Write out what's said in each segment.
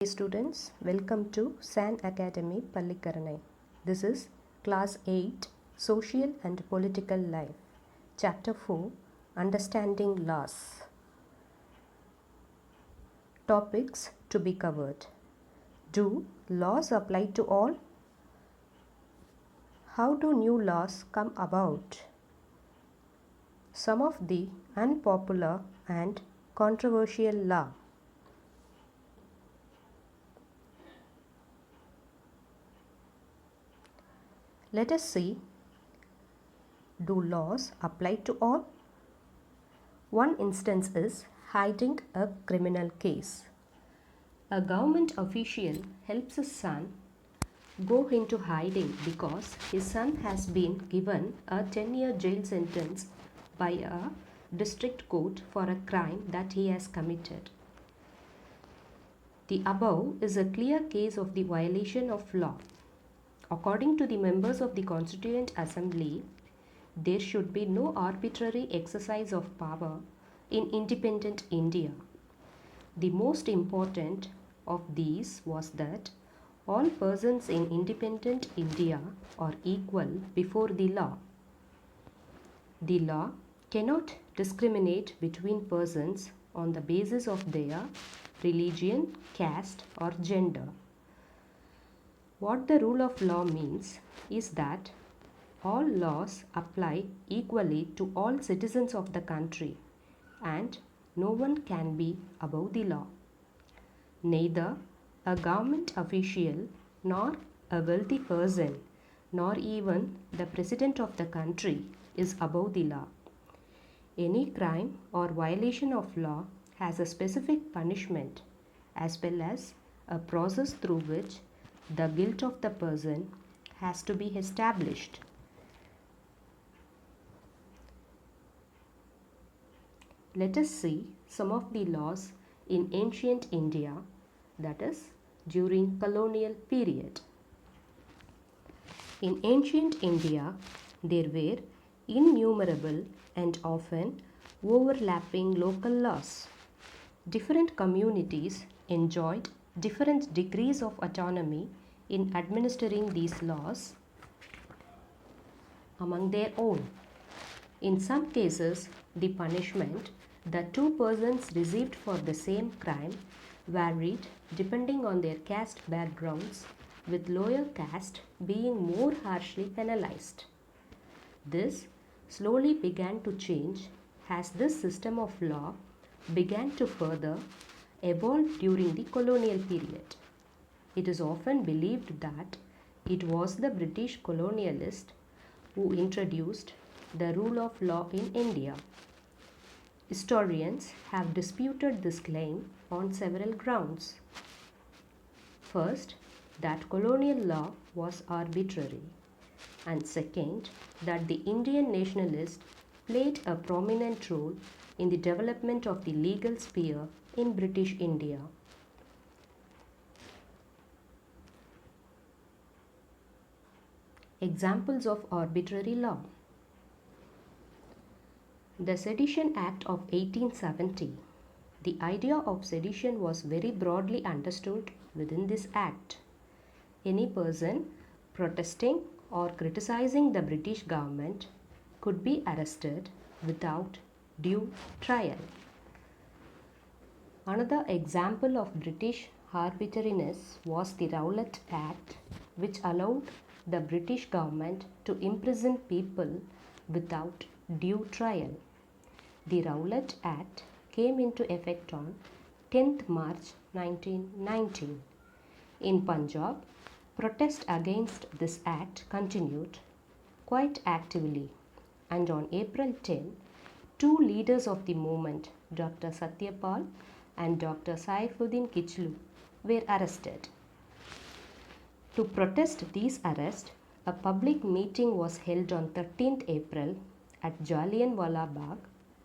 Hey students, welcome to SAN Academy Pallikaranai. This is Class 8 Social and Political Life, Chapter 4 Understanding Laws. Topics to be covered. Do laws apply to all? How do new laws come about? Some of the unpopular and controversial law. Let us see, do laws apply to all? One instance is hiding a criminal case. A government official helps his son go into hiding because his son has been given a 10-year jail sentence by a district court for a crime that he has committed. The above is a clear case of the violation of law. According to the members of the Constituent Assembly, there should be no arbitrary exercise of power in independent India. The most important of these was that all persons in independent India are equal before the law. The law cannot discriminate between persons on the basis of their religion, caste, or gender. What the rule of law means is that all laws apply equally to all citizens of the country and no one can be above the law. Neither a government official nor a wealthy person nor even the president of the country is above the law. Any crime or violation of law has a specific punishment as well as a process through which the guilt of the person has to be established. Let us see some of the laws in ancient India, that is, during colonial period. In ancient India, there were innumerable and often overlapping local laws. Different communities enjoyed different degrees of autonomy in administering these laws among their own. In some cases, the punishment the two persons received for the same crime varied depending on their caste backgrounds, with lower caste being more harshly penalized. This slowly began to change as this system of law began to further evolve during the colonial period. It is often believed that it was the British colonialists who introduced the rule of law in India. Historians have disputed this claim on several grounds. First, that colonial law was arbitrary, and second, that the Indian nationalists played a prominent role in the development of the legal sphere in British India. Examples of arbitrary law. The Sedition Act of 1870. The idea of sedition was very broadly understood within this act. Any person protesting or criticizing the British government could be arrested without due trial. Another example of British arbitrariness was the Rowlatt Act, which allowed the British government to imprison people without due trial. The Rowlatt Act came into effect on 10th March 1919. In Punjab, protest against this act continued quite actively, and on April 10, two leaders of the movement, Dr. Satyapal and Dr. Saifuddin Kichlu, were arrested. To protest these arrests, a public meeting was held on 13th April at Jallianwala Bagh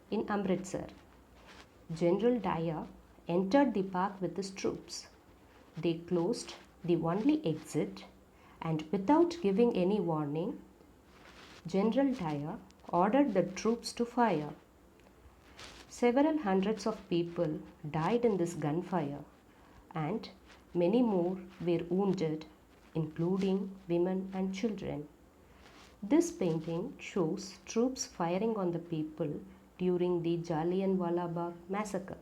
in Amritsar. General Dyer entered the park with his troops. They closed the only exit and without giving any warning, General Dyer ordered the troops to fire. Several hundreds of people died in this gunfire and Many more were wounded, including women and children. This painting shows troops firing on the people during the Jallianwala Bagh massacre.